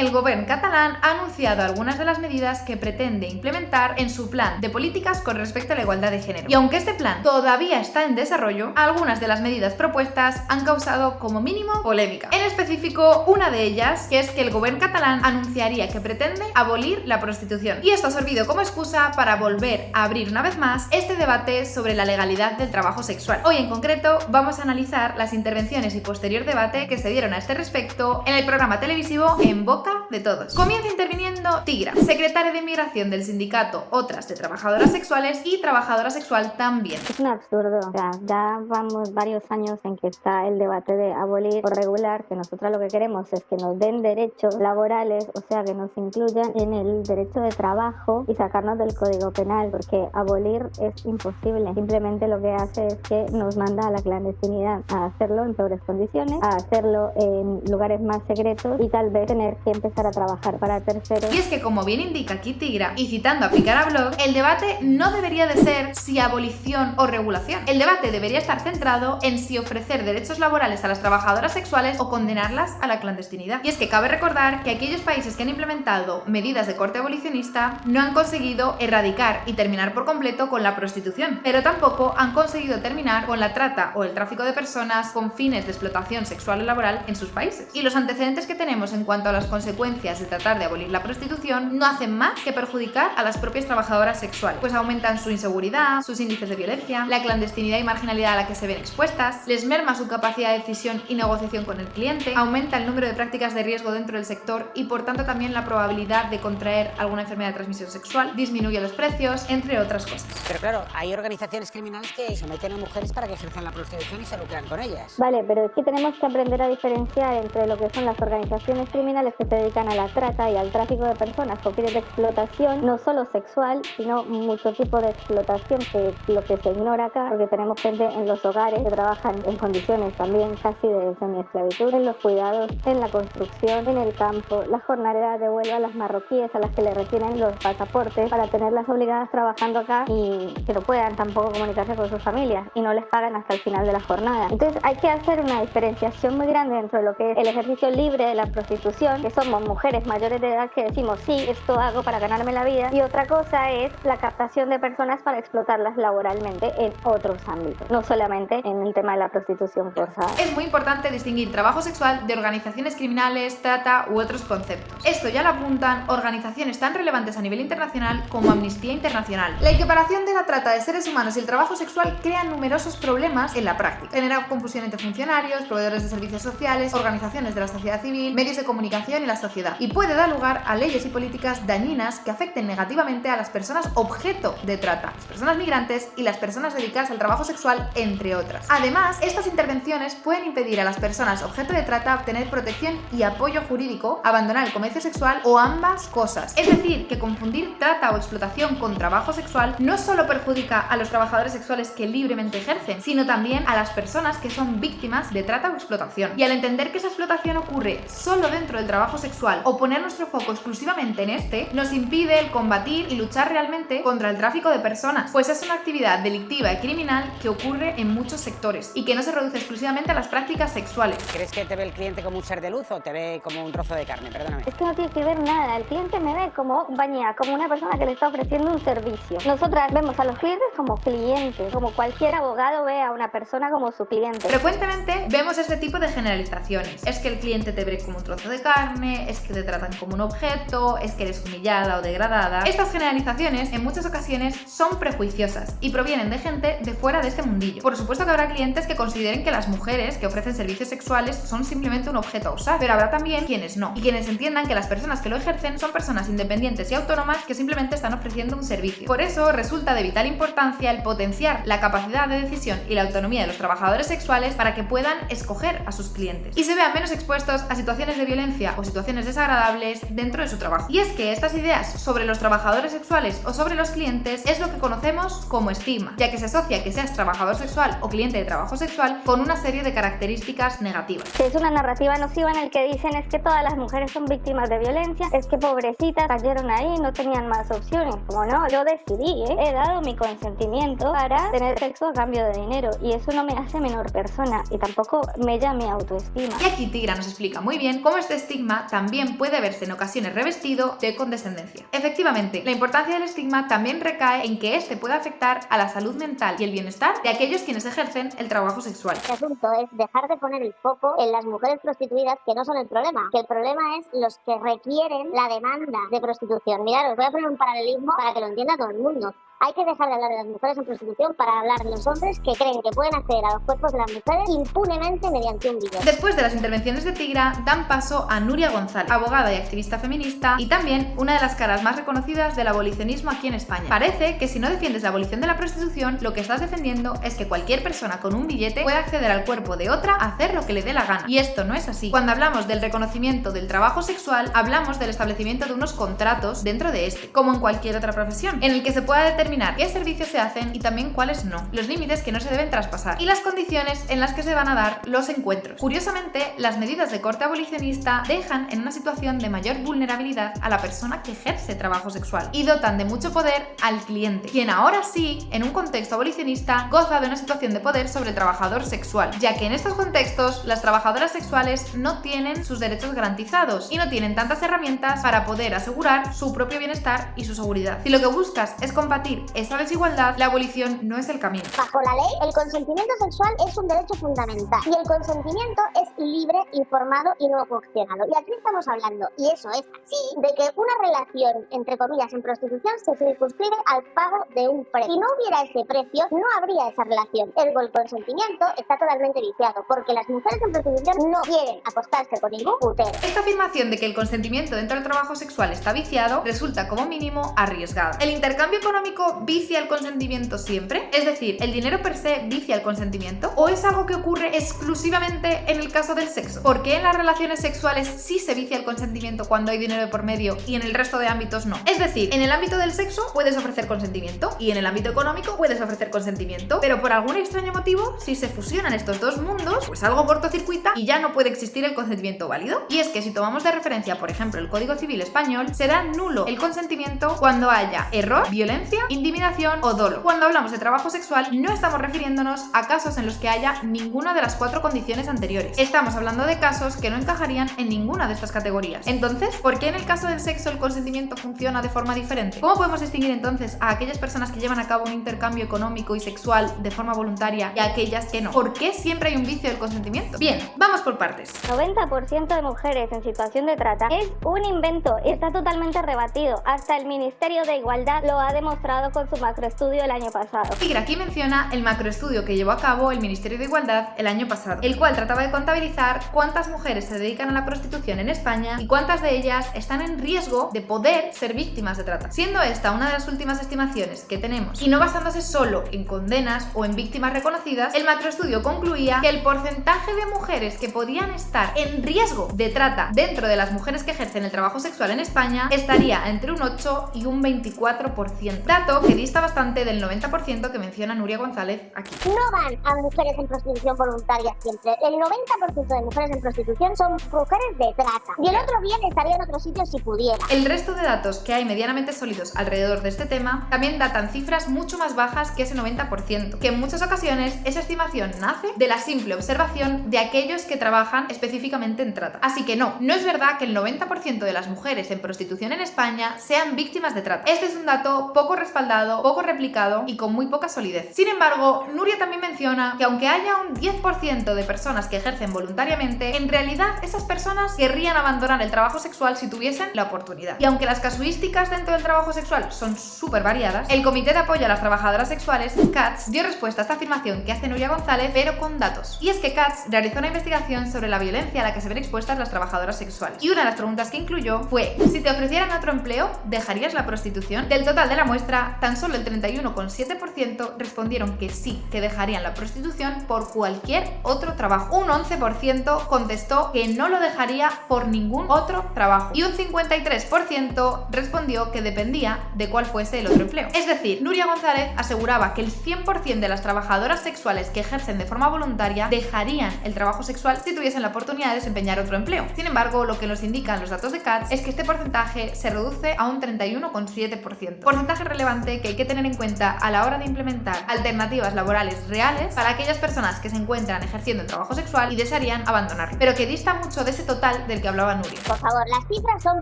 el gobierno catalán ha anunciado algunas de las medidas que pretende implementar en su plan de políticas con respecto a la igualdad de género. Y aunque este plan todavía está en desarrollo, algunas de las medidas propuestas han causado como mínimo polémica. En específico, una de ellas, que es que el gobierno catalán anunciaría que pretende abolir la prostitución. Y esto ha servido como excusa para volver a abrir una vez más este debate sobre la legalidad del trabajo sexual. Hoy en concreto vamos a analizar las intervenciones y posterior debate que se dieron a este respecto en el programa televisivo En Boca de Todos. Comienza interviniendo Tigra, secretaria de Inmigración del sindicato Otras de Trabajadoras Sexuales y trabajadora sexual también. Es un absurdo, o sea, ya vamos varios años en que está el debate de abolir o regular, que nosotros lo que queremos es que nos den derechos laborales, o sea, que nos incluyan en el derecho de trabajo y sacarnos del Código Penal, porque abolir es imposible. Simplemente lo que hace es que nos manda a la clandestinidad, a hacerlo en peores condiciones, a hacerlo en lugares más secretos y tal vez tener que empezar a trabajar para terceros. Y es que, como bien indica aquí Tigra, y citando a Picara Blog, el debate no debería de ser si abolición o regulación. El debate debería estar centrado en si ofrecer derechos laborales a las trabajadoras sexuales o condenarlas a la clandestinidad. Y es que cabe recordar que aquellos países que han implementado medidas de corte abolicionista no han conseguido erradicar y terminar por completo con la prostitución, pero tampoco han conseguido terminar con la trata o el tráfico de personas con fines de explotación sexual o laboral en sus países. Y los antecedentes que tenemos en cuanto a las consecuencias de tratar de abolir la prostitución no hacen más que perjudicar a las propias trabajadoras sexuales, pues aumentan su inseguridad, sus índices de violencia, la clandestinidad y marginalidad a la que se ven expuestas, les merma su capacidad de decisión y negociación con el cliente, aumenta el número de prácticas de riesgo dentro del sector y por tanto también la probabilidad de contraer alguna enfermedad de transmisión sexual, disminuye los precios, entre otras cosas. Pero claro, hay organizaciones criminales que someten a mujeres para que ejerzan la prostitución y se lucran con ellas. Vale, pero es que tenemos que aprender a diferenciar entre lo que son las organizaciones criminales que se dedican a la trata y al tráfico de personas con fines de explotación, no solo sexual, sino mucho tipo de explotación, que es lo que se ignora acá, porque tenemos gente en los hogares que trabajan en condiciones también casi de semi-esclavitud, en los cuidados, en la construcción, en el campo, las jornaleras de Huelva, las marroquíes a las que le retienen los pasaportes para tenerlas obligadas trabajando acá y que no puedan tampoco comunicarse con sus familias y no les pagan hasta el final de la jornada. Entonces hay que hacer una diferenciación muy grande dentro de lo que es el ejercicio libre de la prostitución, que somos mujeres mayores de edad que decimos sí, esto hago para ganarme la vida, y otra cosa es la captación de personas para explotarlas laboralmente en otros ámbitos, no solamente en el tema de la prostitución forzada. Es muy importante distinguir trabajo sexual de organizaciones criminales, trata u otros conceptos. Esto ya lo apuntan organizaciones tan relevantes a nivel internacional como Amnistía Internacional. La equiparación de la trata de seres humanos y el trabajo sexual crea numerosos problemas en la práctica. Genera confusión entre funcionarios, proveedores de servicios sociales, organizaciones de la sociedad civil, medios de comunicación y la sociedad. Y puede dar lugar a leyes y políticas dañinas que afecten negativamente a las personas objeto de trata, las personas migrantes y las personas dedicadas al trabajo sexual, entre otras. Además, estas intervenciones pueden impedir a las personas objeto de trata obtener protección y apoyo jurídico, abandonar el comercio sexual o ambas cosas. Es decir, que confundir trata o explotación con trabajo sexual no solo perjudica a los trabajadores sexuales que libremente ejercen, sino también a las personas que son víctimas de trata o explotación. Y al entender que esa explotación ocurre solo dentro del trabajo sexual o poner nuestro foco exclusivamente en este, nos impide el combatir y luchar realmente contra el tráfico de personas, pues es una actividad delictiva y criminal que ocurre en muchos sectores y que no se reduce exclusivamente a las prácticas sexuales. ¿Crees que te ve el cliente como un ser de luz o te ve como un trozo de carne? Perdóname. Es que no tiene que ver nada, el cliente me ve como compañía, como una persona que le está ofreciendo un servicio. Nosotras vemos a los clientes como clientes, como cualquier abogado ve a una persona como su cliente. Frecuentemente vemos este tipo de generalizaciones. Es que el cliente te ve como un trozo de carne, es que te tratan como un objeto, es que eres humillada o degradada. Estas generalizaciones en muchas ocasiones son prejuiciosas y provienen de gente de fuera de este mundillo. Por supuesto que habrá clientes que consideren que las mujeres que ofrecen servicios sexuales son simplemente un objeto a usar, pero habrá también quienes no, y quienes entiendan que las personas que lo ejercen son personas independientes y autónomas que simplemente están ofreciendo un servicio. Por eso resulta de vital importancia el potenciar la capacidad de decisión y la autonomía de los trabajadores sexuales para que puedan escoger a sus clientes y se vean menos expuestos a situaciones de violencia o situaciones desagradables dentro de su trabajo. Y es que estas ideas sobre los trabajadores sexuales o sobre los clientes es lo que conocemos como estigma, ya que se asocia que seas trabajador sexual o cliente de trabajo sexual con una serie de características negativas. Es una narrativa nociva en el que dicen es que todas las mujeres son víctimas de violencia, es que pobrecitas cayeron ahí, no tenían más opciones. Como no, yo decidí, he dado mi consentimiento para tener sexo a cambio de dinero y eso no me hace menor persona y tampoco me llama mi autoestima. Y aquí Tigra nos explica muy bien cómo este estigma también puede verse en ocasiones revestido de condescendencia. Efectivamente, la importancia del estigma también recae en que este puede afectar a la salud mental y el bienestar de aquellos quienes ejercen el trabajo sexual. El asunto es dejar de poner el foco en las mujeres prostituidas, que no son el problema, que el problema es los que requieren la demanda de prostitución. Mirad, os voy a poner un paralelismo para que lo entienda todo el mundo. Hay que dejar de hablar de las mujeres en prostitución para hablar de los hombres que creen que pueden acceder a los cuerpos de las mujeres impunemente mediante un vídeo. Después de las intervenciones de Tigra, dan paso a Nuria González, abogada y activista feminista y también una de las caras más reconocidas del abolicionismo aquí en España. Parece que si no defiendes la abolición de la prostitución, lo que estás defendiendo es que cualquier persona con un billete pueda acceder al cuerpo de otra a hacer lo que le dé la gana. Y esto no es así. Cuando hablamos del reconocimiento del trabajo sexual, hablamos del establecimiento de unos contratos dentro de este, como en cualquier otra profesión, en el que se pueda determinar qué servicios se hacen y también cuáles no, los límites que no se deben traspasar y las condiciones en las que se van a dar los encuentros. Curiosamente, las medidas de corte abolicionista dejan en una situación de mayor vulnerabilidad a la persona que ejerce trabajo sexual y dotan de mucho poder al cliente, quien ahora sí, en un contexto abolicionista, goza de una situación de poder sobre el trabajador sexual, ya que en estos contextos las trabajadoras sexuales no tienen sus derechos garantizados y no tienen tantas herramientas para poder asegurar su propio bienestar y su seguridad. Si lo que buscas es combatir esta desigualdad, la abolición no es el camino. Bajo la ley, el consentimiento sexual es un derecho fundamental y el consentimiento es libre, informado y no coaccionado. Y aquí estamos hablando, y eso es así, de que una relación, entre comillas, en prostitución se circunscribe al pago de un precio. Si no hubiera ese precio, no habría esa relación. Ergo, el consentimiento está totalmente viciado, porque las mujeres en prostitución no quieren acostarse con ningún putero. Esta afirmación de que el consentimiento dentro del trabajo sexual está viciado resulta como mínimo arriesgada. El intercambio económico vicia el consentimiento siempre? Es decir, ¿el dinero per se vicia el consentimiento? ¿O es algo que ocurre exclusivamente en el caso del sexo? ¿Por qué en las relaciones sexuales sí se vicia el consentimiento cuando hay dinero de por medio y en el resto de ámbitos no? Es decir, en el ámbito del sexo puedes ofrecer consentimiento y en el ámbito económico puedes ofrecer consentimiento, pero por algún extraño motivo, si se fusionan estos dos mundos, pues algo cortocircuita y ya no puede existir el consentimiento válido. Y es que si tomamos de referencia, por ejemplo, el Código Civil español, será nulo el consentimiento cuando haya error, violencia, intimidación o dolo. Cuando hablamos de trabajo sexual, no estamos refiriéndonos a casos en los que haya ninguna de las 4 condiciones anteriores. Estamos hablando de casos que no encajarían en ninguna de estas categorías. Entonces, ¿por qué en el caso del sexo el consentimiento funciona de forma diferente? ¿Cómo podemos distinguir entonces a aquellas personas que llevan a cabo un intercambio económico y sexual de forma voluntaria y a aquellas que no? ¿Por qué siempre hay un vicio del consentimiento? Bien, vamos por partes. 90% de mujeres en situación de trata es un invento y está totalmente rebatido. Hasta el Ministerio de Igualdad lo ha demostrado con su macroestudio el año pasado. Tigra aquí menciona el macroestudio que llevó a cabo el Ministerio de Igualdad el año pasado, el cual trataba de contabilizar cuántas mujeres se dedican a la prostitución en España y cuántas de ellas están en riesgo de poder ser víctimas de trata. Siendo esta una de las últimas estimaciones que tenemos y no basándose solo en condenas o en víctimas reconocidas, el macroestudio concluía que el porcentaje de mujeres que podían estar en riesgo de trata dentro de las mujeres que ejercen el trabajo sexual en España estaría entre un 8 y un 24%, dato que dista bastante del 90% que menciona Nuria González aquí. No van a mujeres en prostitución voluntaria siempre. El 90% de mujeres en prostitución son mujeres de trata. Y el otro bien estaría en otro sitio si pudiera. El resto de datos que hay medianamente sólidos alrededor de este tema también datan cifras mucho más bajas que ese 90%, que en muchas ocasiones esa estimación nace de la simple observación de aquellos que trabajan específicamente en trata. Así que no es verdad que el 90% de las mujeres en prostitución en España sean víctimas de trata. Este es un dato poco respaldado, poco replicado y con muy poca solidez. Sin embargo, Nuria también menciona que aunque haya un 10% de personas que ejercen voluntariamente, en realidad esas personas querrían abandonar el trabajo sexual si tuviesen la oportunidad. Y aunque las casuísticas dentro del trabajo sexual son súper variadas, el Comité de Apoyo a las Trabajadoras Sexuales, CATS, dio respuesta a esta afirmación que hace Nuria González, pero con datos. Y es que CATS realizó una investigación sobre la violencia a la que se ven expuestas las trabajadoras sexuales. Y una de las preguntas que incluyó fue: si te ofrecieran otro empleo, ¿dejarías la prostitución? Del total de la muestra, tan solo el 31,7% respondieron que sí, que dejarían la prostitución por cualquier otro trabajo. Un 11% contestó que no lo dejaría por ningún otro trabajo. Y un 53% respondió que dependía de cuál fuese el otro empleo. Es decir, Nuria González aseguraba que el 100% de las trabajadoras sexuales que ejercen de forma voluntaria dejarían el trabajo sexual si tuviesen la oportunidad de desempeñar otro empleo. Sin embargo, lo que nos indican los datos de CATS es que este porcentaje se reduce a un 31,7%. Porcentaje relevante importante que hay que tener en cuenta a la hora de implementar alternativas laborales reales para aquellas personas que se encuentran ejerciendo el trabajo sexual y desearían abandonarlo, pero que dista mucho de ese total del que hablaba Nuria. Por favor, las cifras son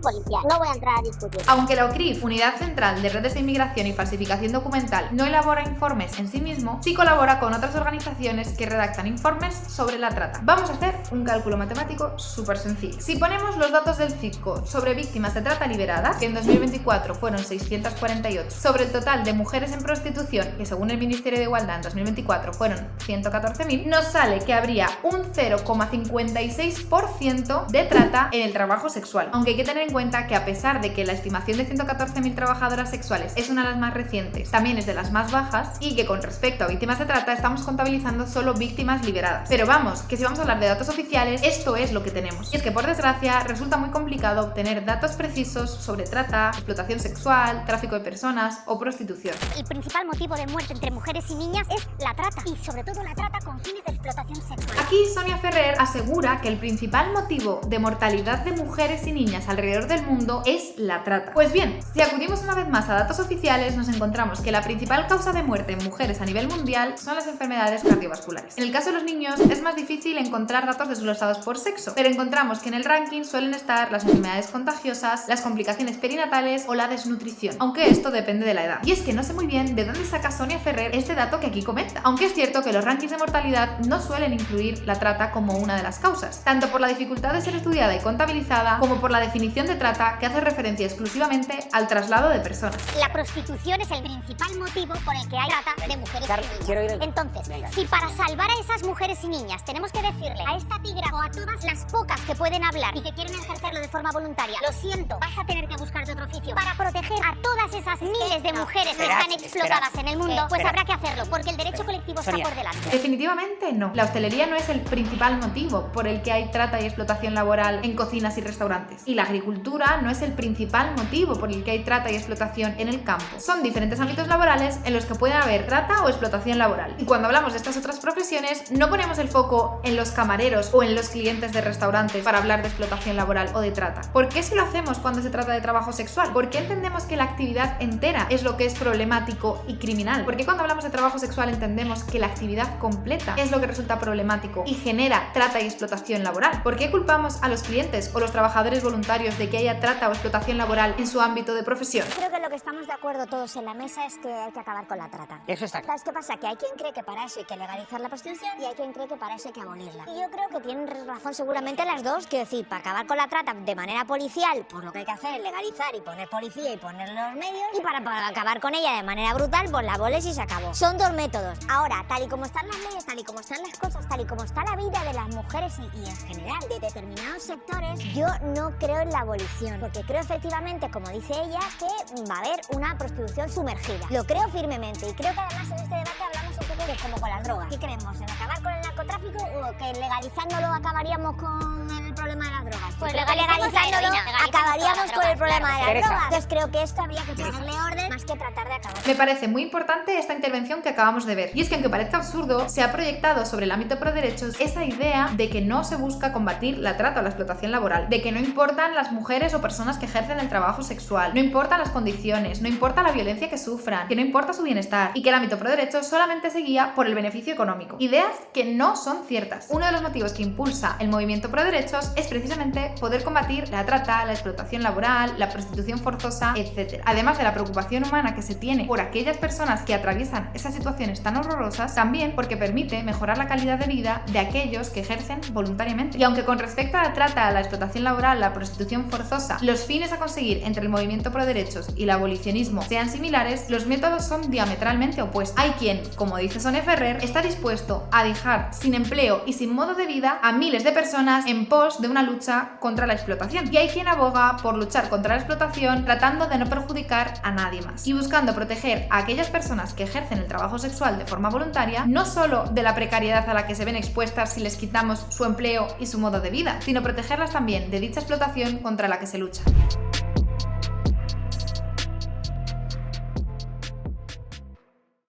policiales, no voy a entrar a discutir. Aunque la OCRIF, Unidad Central de Redes de Inmigración y Falsificación Documental, no elabora informes en sí mismo, sí colabora con otras organizaciones que redactan informes sobre la trata. Vamos a hacer un cálculo matemático súper sencillo. Si ponemos los datos del CITCO sobre víctimas de trata liberadas, que en 2024 fueron 648, sobre el total de mujeres en prostitución, que según el Ministerio de Igualdad en 2024 fueron 114.000, nos sale que habría un 0,56% de trata en el trabajo sexual. Aunque hay que tener en cuenta que a pesar de que la estimación de 114.000 trabajadoras sexuales es una de las más recientes, también es de las más bajas, y que con respecto a víctimas de trata estamos contabilizando solo víctimas liberadas. Pero vamos, que si vamos a hablar de datos oficiales, esto es lo que tenemos. Y es que por desgracia resulta muy complicado obtener datos precisos sobre trata, explotación sexual, tráfico de personas o prostitución. El principal motivo de muerte entre mujeres y niñas es la trata, y sobre todo la trata con fines de explotación sexual. Aquí Sonia Ferrer asegura que el principal motivo de mortalidad de mujeres y niñas alrededor del mundo es la trata. Pues bien, si acudimos una vez más a datos oficiales, nos encontramos que la principal causa de muerte en mujeres a nivel mundial son las enfermedades cardiovasculares. En el caso de los niños es más difícil encontrar datos desglosados por sexo, pero encontramos que en el ranking suelen estar las enfermedades contagiosas, las complicaciones perinatales o la desnutrición, aunque esto depende de la edad. Y es que no sé muy bien de dónde saca Sonia Ferrer este dato que aquí comenta, aunque es cierto que los rankings de mortalidad no suelen incluir la trata como una de las causas, tanto por la dificultad de ser estudiada y contabilizada como por la definición de trata que hace referencia exclusivamente al traslado de personas. La prostitución es el principal motivo por el que hay trata de mujeres y niñas. Entonces, si para salvar a esas mujeres y niñas tenemos que decirle a esta tigra o a todas las pocas que pueden hablar y que quieren ejercerlo de forma voluntaria, lo siento, vas a tener que buscarte otro oficio para proteger a todas esas miles de mujeres que están explotadas en el mundo, pues habrá que hacerlo, porque el derecho colectivo está por delante. Definitivamente no. La hostelería no es el principal motivo por el que hay trata y explotación laboral en cocinas y restaurantes. Y la agricultura no es el principal motivo por el que hay trata y explotación en el campo. Son diferentes ámbitos laborales en los que puede haber trata o explotación laboral. Y cuando hablamos de estas otras profesiones, no ponemos el foco en los camareros o en los clientes de restaurantes para hablar de explotación laboral o de trata. ¿Por qué si lo hacemos cuando se trata de trabajo sexual? ¿Por qué entendemos que la actividad entera es lo que es problemático y criminal? ¿Por qué cuando hablamos de trabajo sexual entendemos que la actividad completa es lo que resulta problemático y genera trata y explotación laboral? ¿Por qué culpamos a los clientes o los trabajadores voluntarios de que haya trata o explotación laboral en su ámbito de profesión? Creo que lo que estamos de acuerdo todos en la mesa es que hay que acabar con la trata. Eso está. ¿Sabes qué pasa? Que hay quien cree que para eso hay que legalizar la prostitución y hay quien cree que para eso hay que abolirla. Y yo creo que tienen razón seguramente las dos. Quiero decir, para acabar con la trata de manera policial, pues lo que hay que hacer es legalizar y poner policía y poner los medios. Y para acabar con ella de manera brutal, pues la aboles y se acabó. Son dos métodos. Ahora, tal y como están las leyes, tal y como están las cosas, tal y como está la vida de las mujeres y en general de determinados sectores, yo no creo en la abolición. Porque creo efectivamente, como dice ella, que va a haber una prostitución sumergida. Lo creo firmemente y creo que además en este debate hablamos un poco de como con las drogas. ¿Qué creemos? ¿En acabar con el narcotráfico o que legalizándolo acabaríamos con el problema de las drogas? Pues creo que legalizándolo acabaríamos con el problema de las Teresa. drogas. Entonces creo que esto habría que ponerle orden más que tratar de acabar. Me parece muy importante esta intervención que acabamos de ver. Y es que aunque parezca absurdo, se ha proyectado sobre el ámbito pro derechos esa idea de que no se busca combatir la trata o la explotación laboral, de que no importan las mujeres o personas que ejercen el trabajo sexual, no importan las condiciones, no importa la violencia que sufran, que no importa su bienestar y que el ámbito pro derechos solamente se guía por el beneficio económico. Ideas que no son ciertas. Uno de los motivos que impulsa el movimiento pro derechos es precisamente poder combatir la trata, la explotación laboral, la prostitución forzosa, etc. Además de la preocupación humana que se tiene por aquellas personas que atraviesan esas situaciones tan horrorosas, también porque permite mejorar la calidad de vida de aquellos que ejercen voluntariamente. Y aunque con respecto a la trata, la explotación laboral, la prostitución forzosa, los fines a conseguir entre el movimiento pro derechos y el abolicionismo sean similares, los métodos son diametralmente opuestos. Hay quien, como dice Sonia Ferrer, está dispuesto a dejar sin empleo y sin modo de vida a miles de personas en pos de una lucha contra la explotación. Y hay quien aboga por luchar contra la explotación tratando de no perjudicar a nadie más y buscando proteger a aquellas personas que ejercen el trabajo sexual de forma voluntaria, no solo de la precariedad a la que se ven expuestas si les quitamos su empleo y su modo de vida, sino protegerlas también de dicha explotación contra la que se lucha.